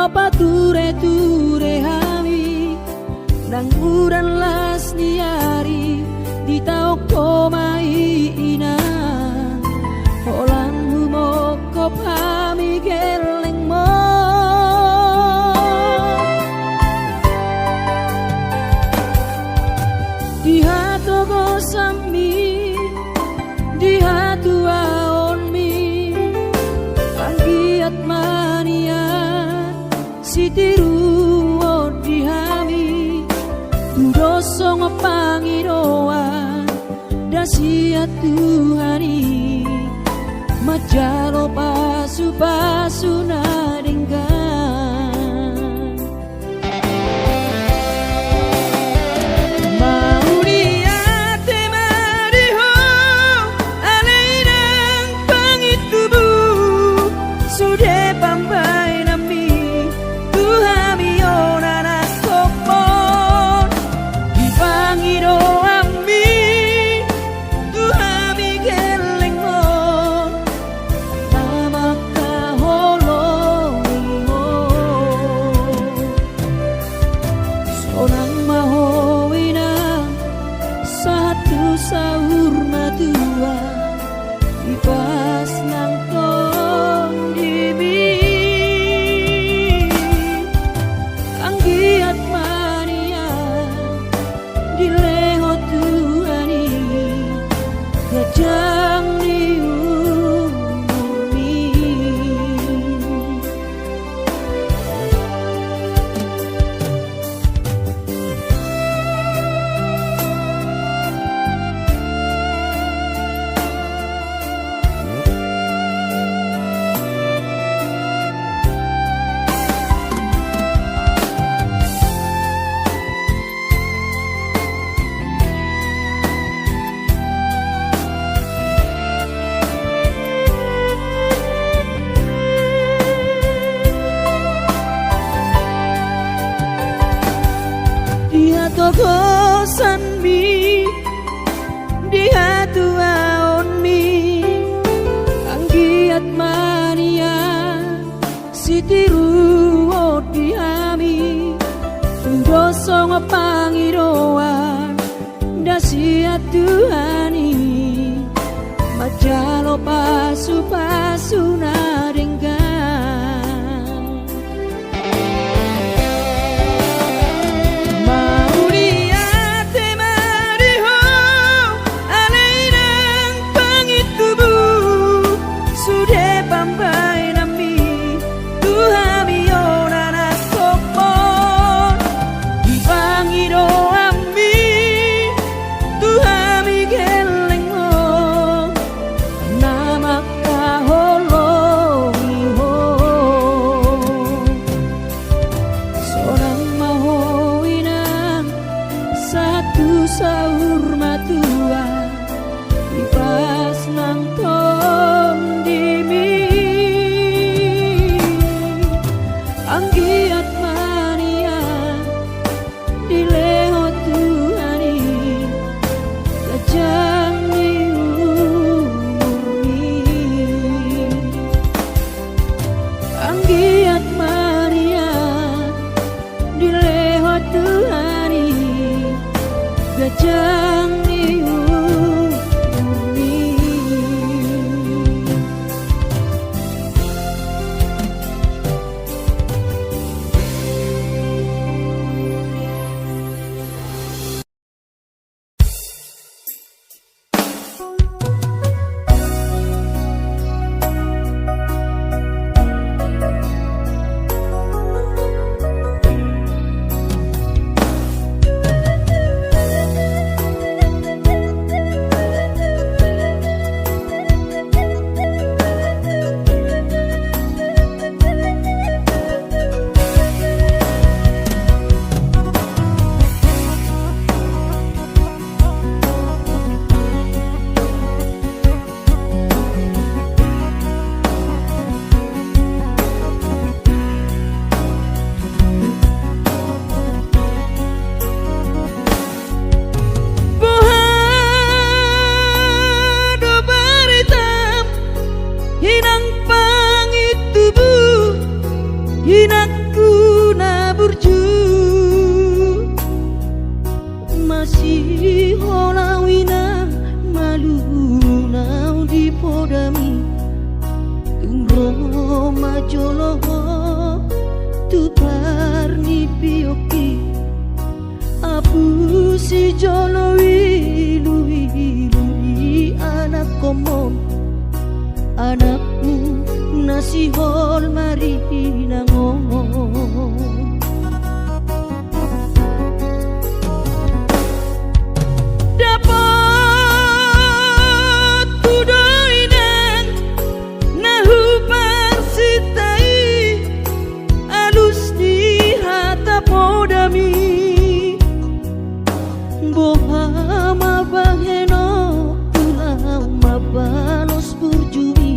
pature-ture hami nang uran las niari di tau komai ina holang mo ko pami geleng mo di hatu go sami di hatu aon mi panggiat mania sitiru di hami dosong pangiroan dasia Tuhani majalo pasu-pasu nadenggan mau niate mariho alainang pangitubu sudah pambai nami Tuhami onana kopon di pangiro ami Tuhami geleng mo namaka holongi mo sonang mahowina satu sahur matua ipas nang tong dimi anggiat mania dileho Tuhani gajang diumumi dia togosan mi dia tuaon mi anggiat mania sitiru di hami dosong pangiroan dasia Tuhani majalo pasu-pasu nadenggan sahur matua ipas nang tong dimi anggiat mania dileho Tuhani gajang diumumi anggiat mania dileho Tuhani gajang diumumi jolo wilu-wilu anak komon anakmu nasihol mari nangon dapat tudoi nang nahu parsitai alus di hata podami boha mabaheno pulau mabalos burjumi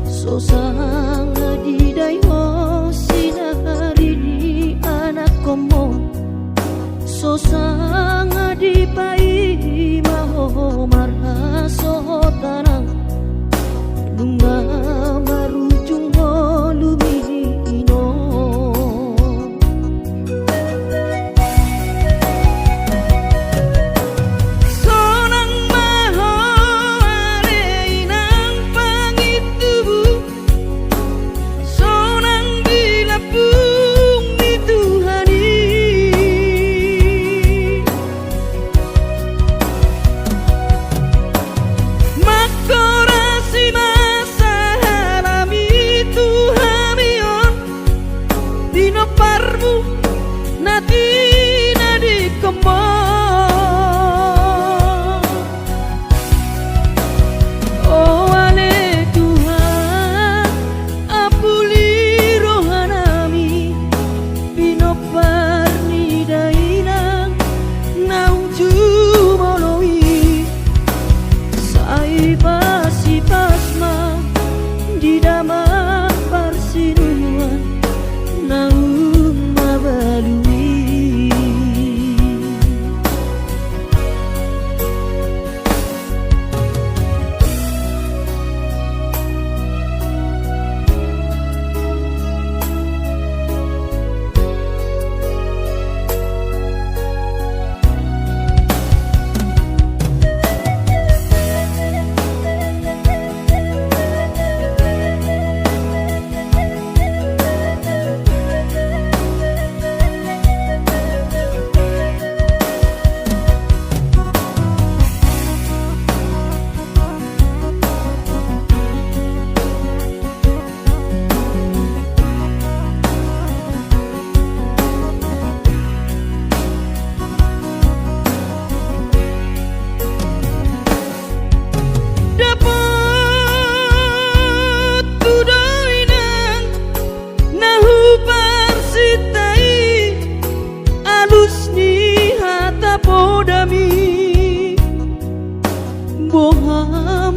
sosang adidai ho sinari di anak komo sosang adipai maho marhaso tanang lunga marujung ho lumino sonang maho areinang pangitubu sonang dilapung di Tuhani makorasi masa halami Tuhamion dino parmu nati nadi kembang oh ale Tuhan apuli rohanami bino parni dainang nauju molowi sai pasi pasma di daman parsinuan naung mabalui dapat tudoi nang nahu parsitai alus ni hata podami boha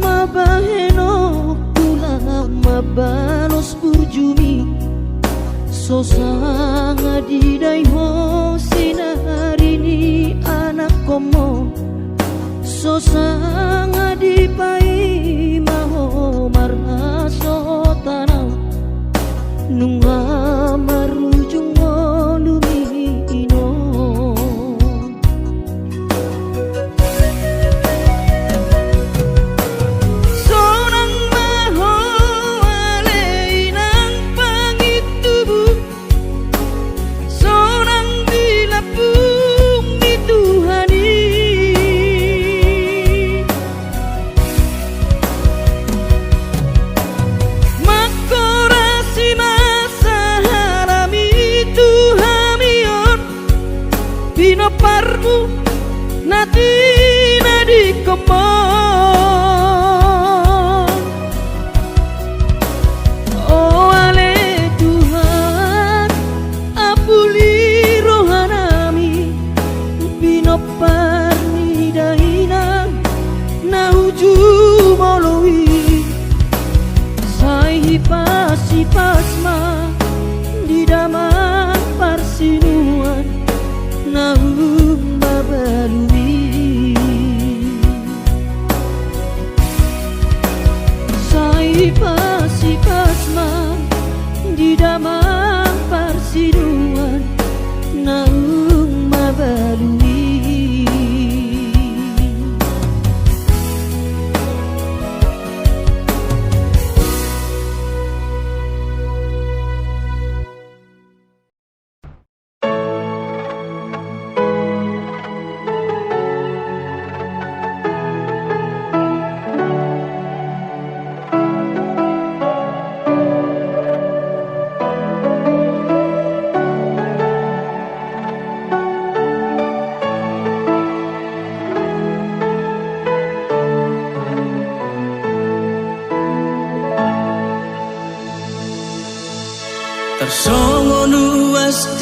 mabaheno pulang mabalos burjumi sosang adidai ho sinari ni anak komo sosang adipai maho marhaso tanau nunga marujung lumino sonang maho aleinang pangitubu sonang dilapung di Tuhani makorasi masa halami Tuhamion bino parmu nati nadi kembang oh ale Tuhan apuli rohanami bino parni dainang nauju molowi sai pasi pasma di daman parsinuan naung babalui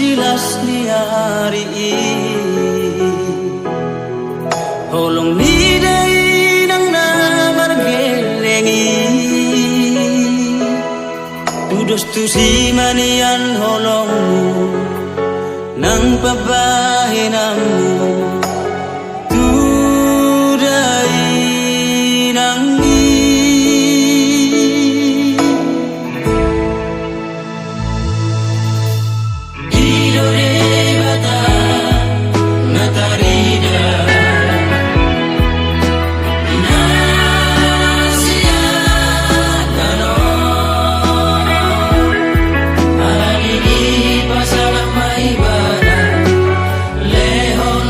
jelas ni hari holong ni day nang namargelengi tudos tu si manian holong nang pabahinang tuday nang lehon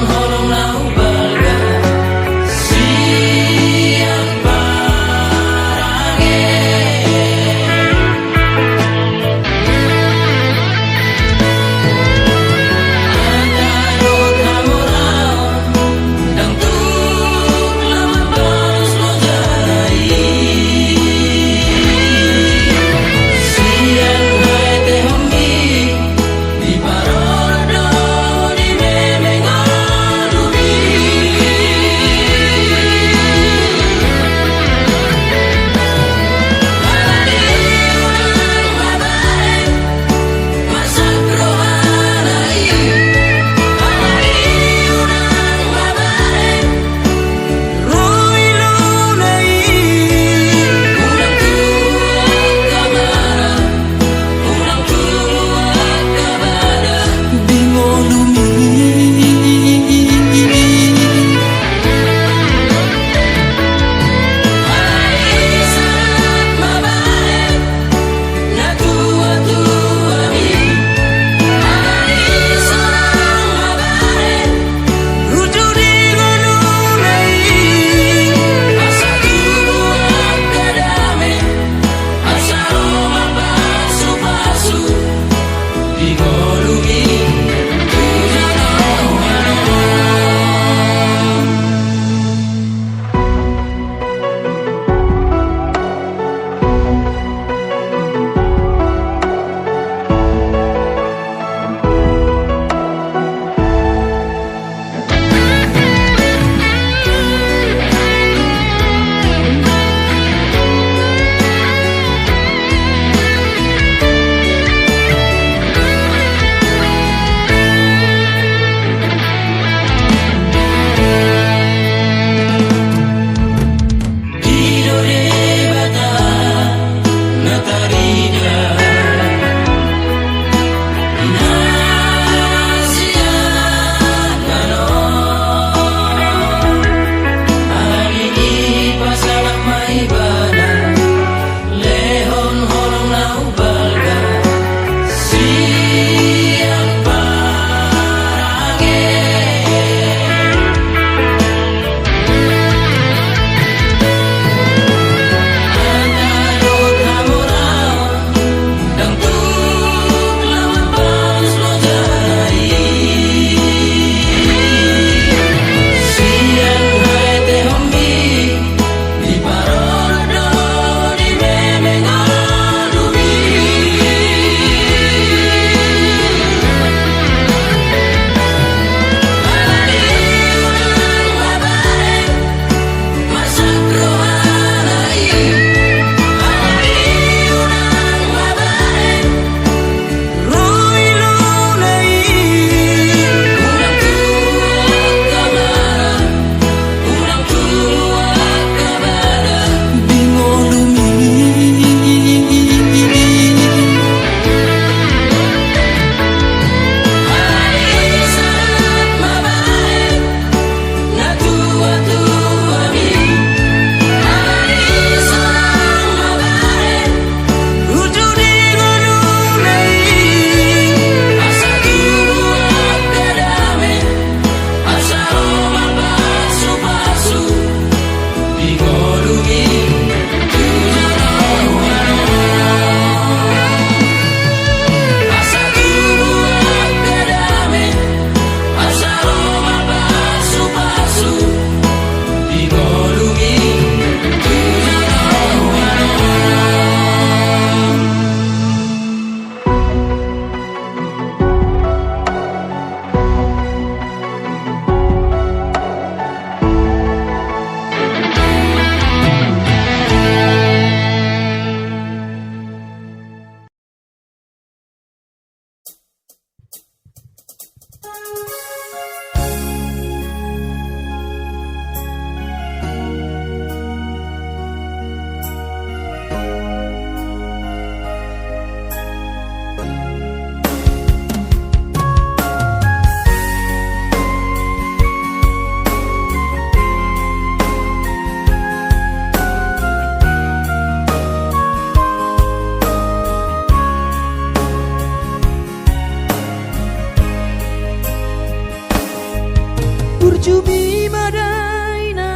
Jubi madaina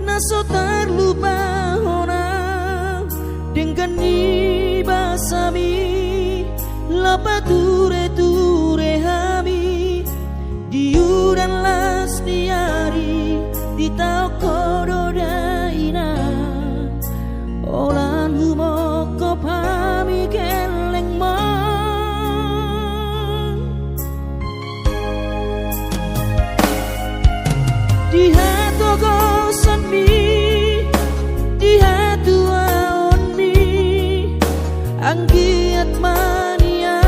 naso terlupa hona dengan ni basami lapa ture hami diu dan las diari di tau kododaina olan humoko pami geleng mo di hatu gosan mi di hatu aon mi anggiat mania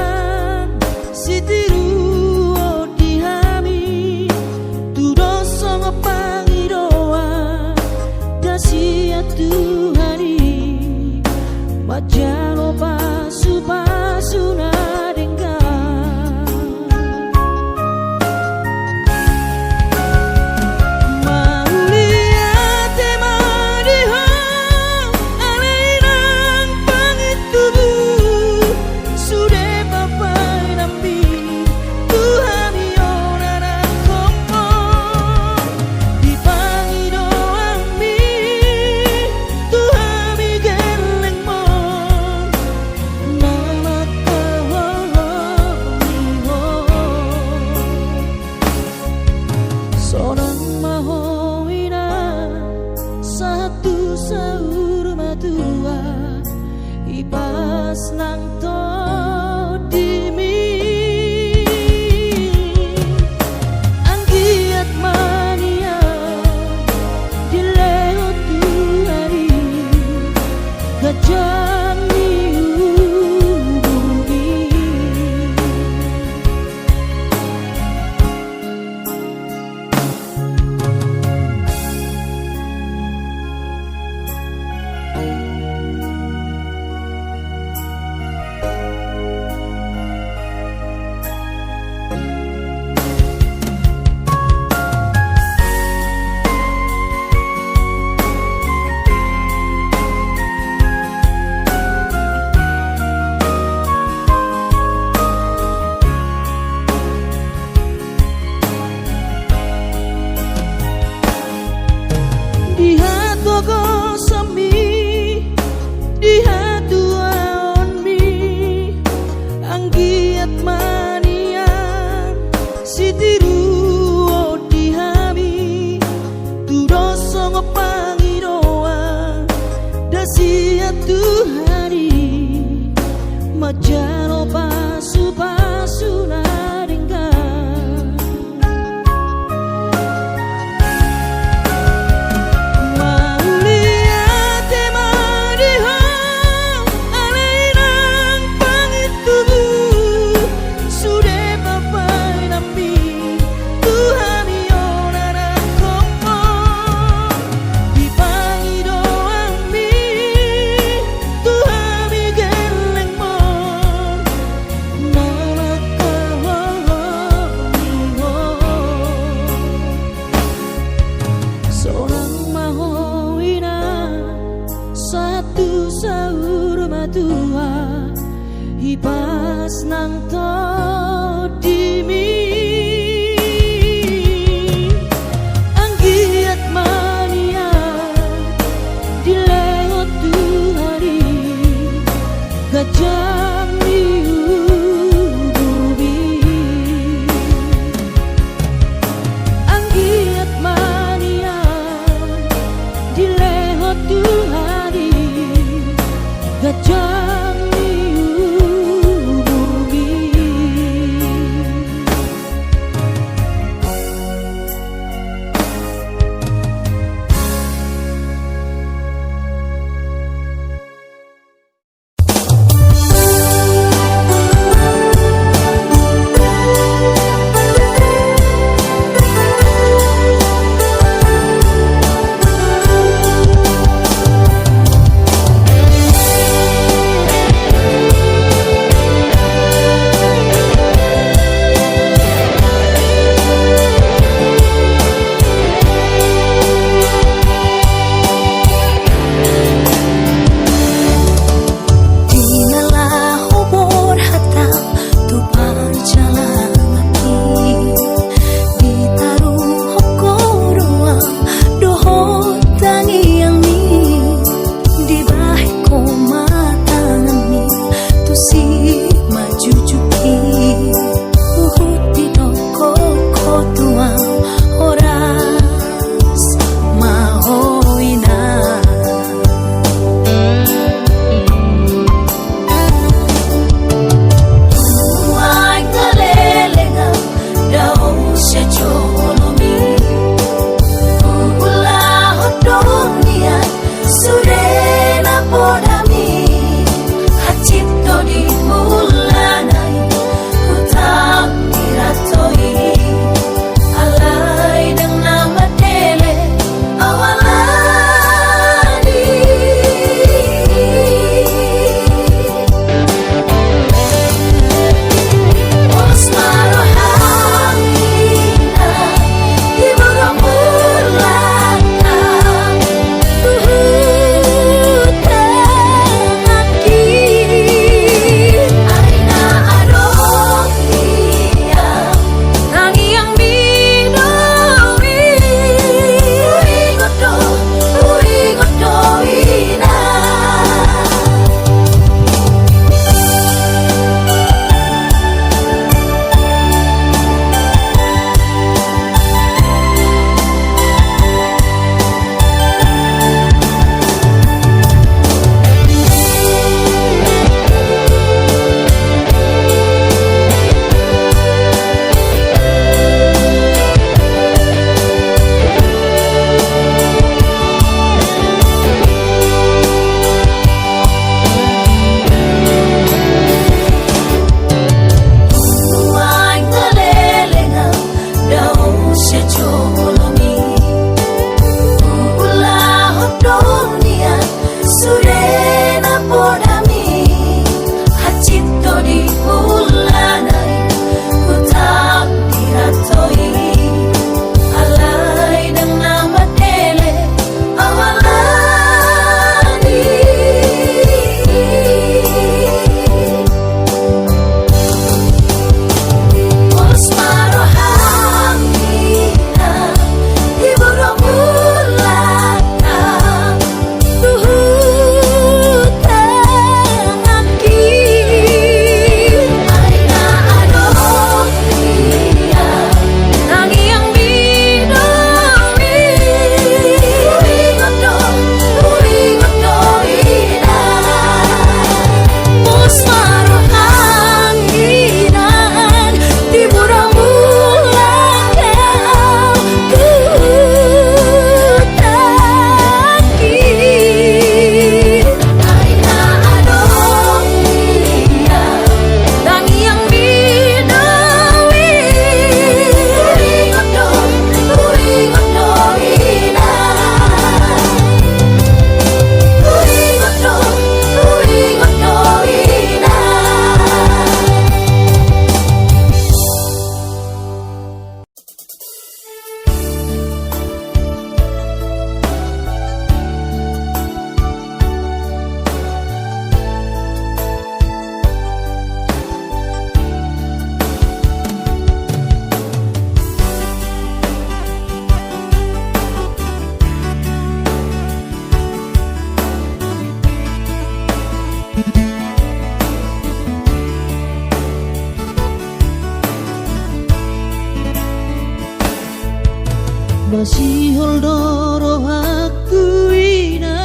masih holdoro aku ina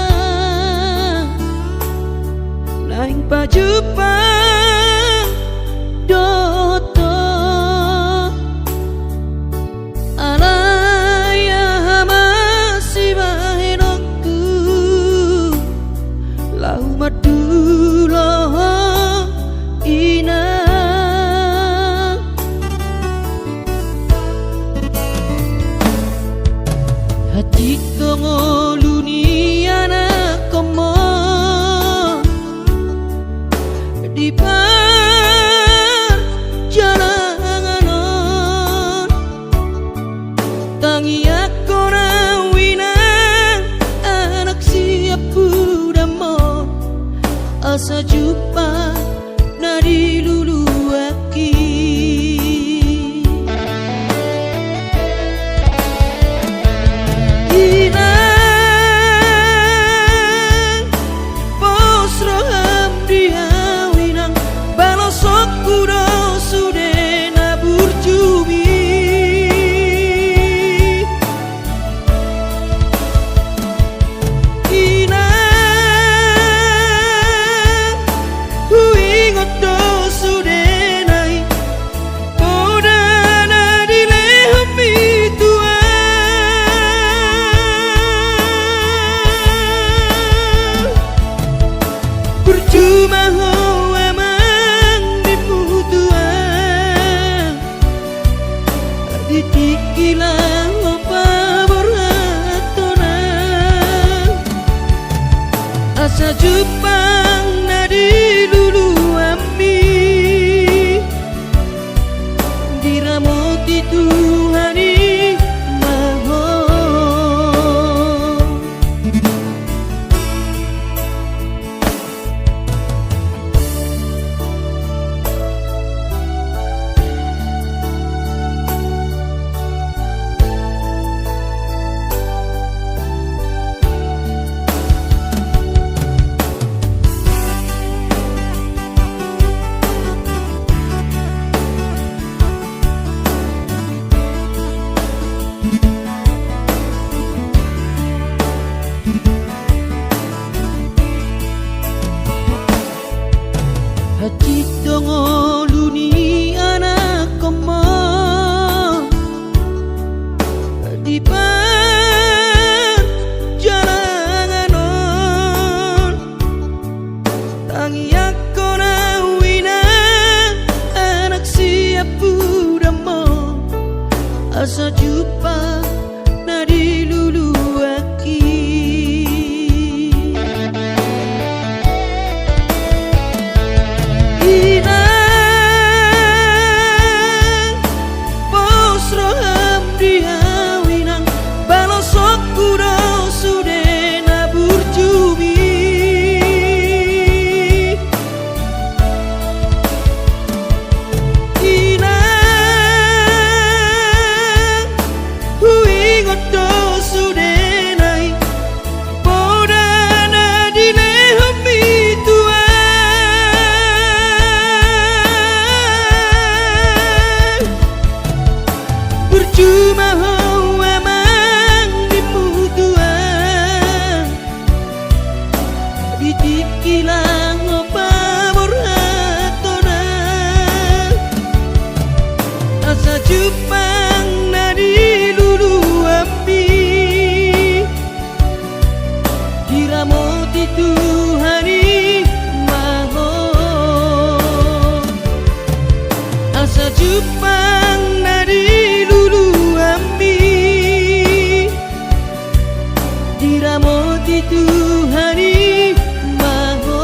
naing pajupang doto alaya masih bahenokku lau madulo ina hati kongoluni anak komo di perjalanan tangi aku rawinang anak siap budamon asa jumpa nadi lulu aki asa jupang nadi lulu ami diramoti Tuhani maho hati dongoluni anak komo di perjalanan tangi aku rawina anak siap budamo asa jumpa nadi lulu aki cuma hawa mang dimutuan ditikilang opa borhatona asa jupang nadi lulu api diramoti Tuhani maho asa jupang nadi diramoti Tuhani maho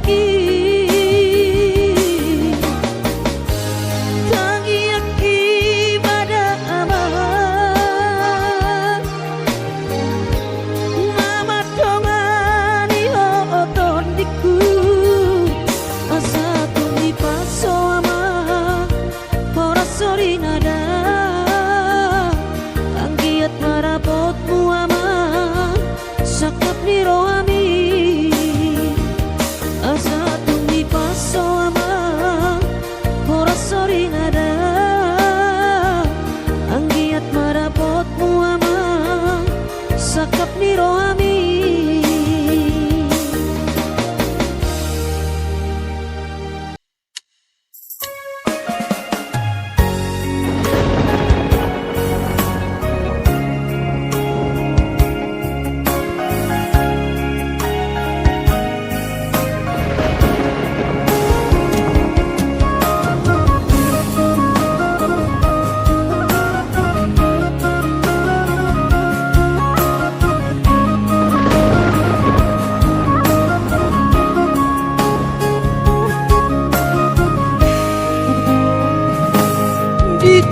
aki tangi aki pada amah mama tongani ho oton diku asa tumi paso amah ora sori nada anggiat marapotmu amah sakap niro ami asa tumi paso amah ora sori nada anggiat marapotmu amah sakap niro ami.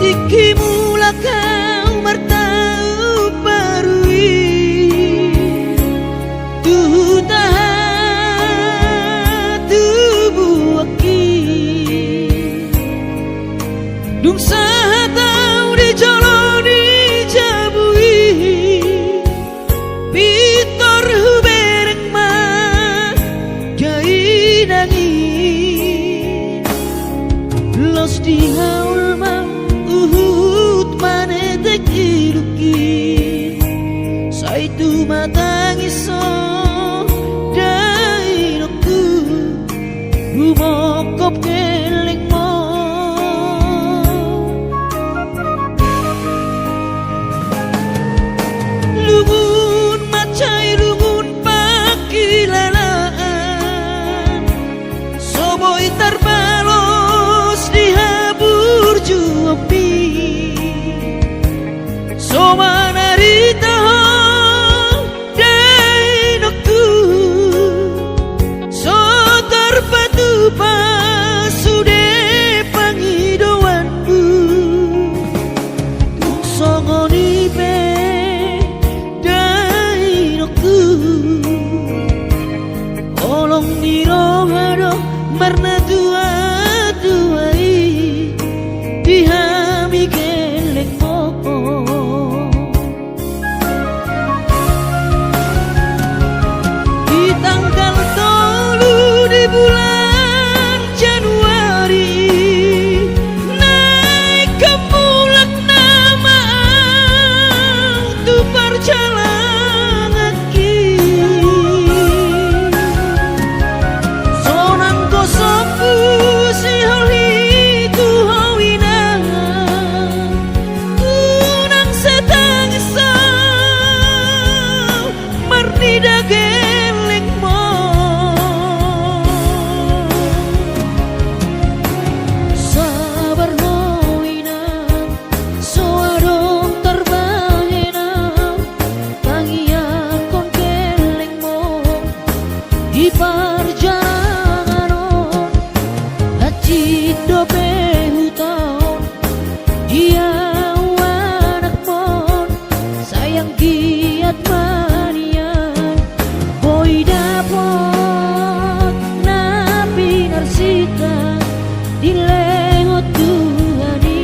Tiki mula kau martau parui tuh tahan tubuh aki dung sahatau di joloni jabui pitor hubereng mah jai nangin los di haul mah uhut manetek iruki saitu matangiso dainoku rumokop keleng mo lumun macai lumun pakilalaan soboi tarbalos dihabur juopi Soma narita dainoku so terpatu pasude pangidoanku tung songoni pe dainoku olong nirohado marna dua-duai dihami geleng mo tanggal 3 di bulan Januari naik ke mulak nama tu perjalanan ki sonang kosoku si holi tu hawina kunang setangisa marni dageleng di perjalanan haji dobe hutau dia anak mon sayang giat manian boy dapot nabi narsita di lengot Tuhani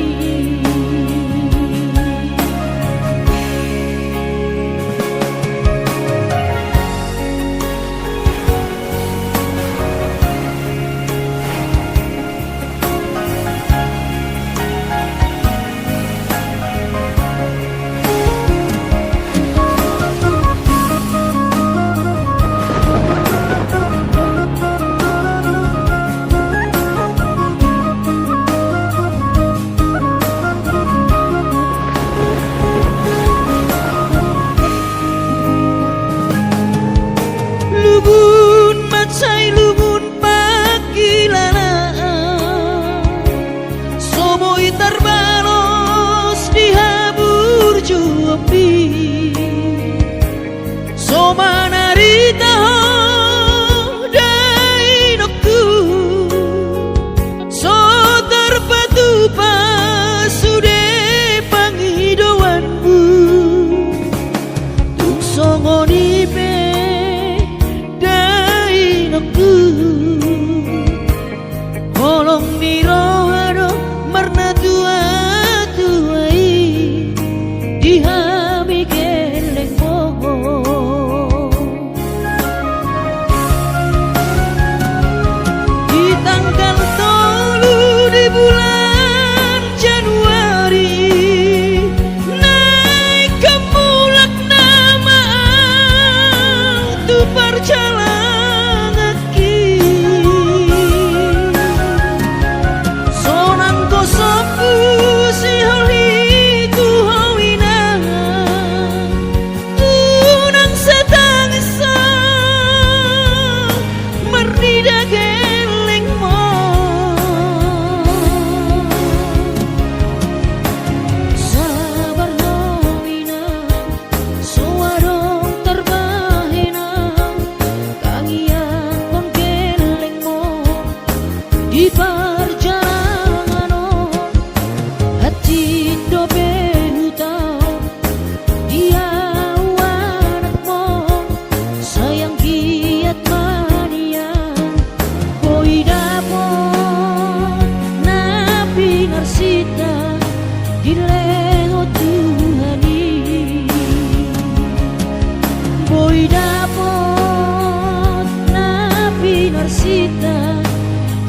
sita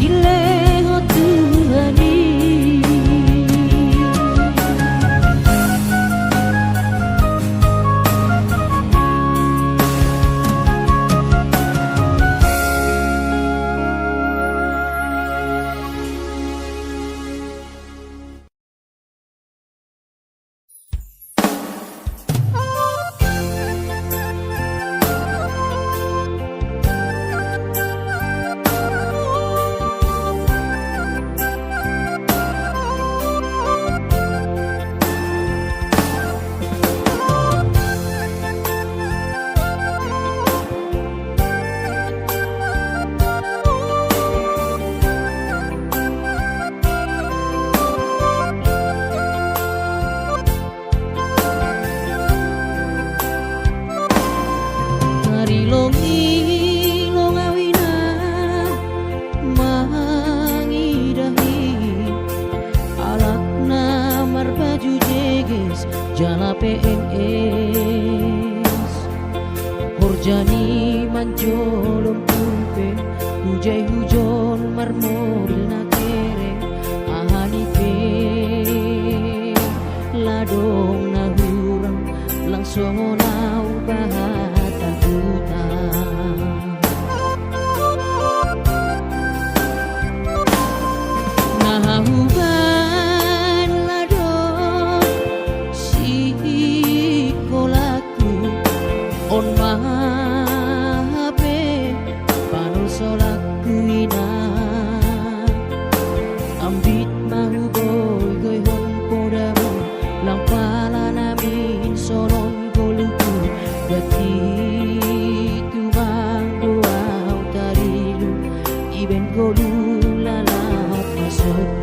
dileho Tuhani. Jala PNS Horjani manjolom kumpe hujai hujon marmoril na kere ahani pe ladong na hurang langsung na ubahatan hutang nahahuban on mahape pano solaku ina ambit mahuboy goy hon podamo lang pala namin solon goluku gati tumang doaw tarilu iben golu lalap masuk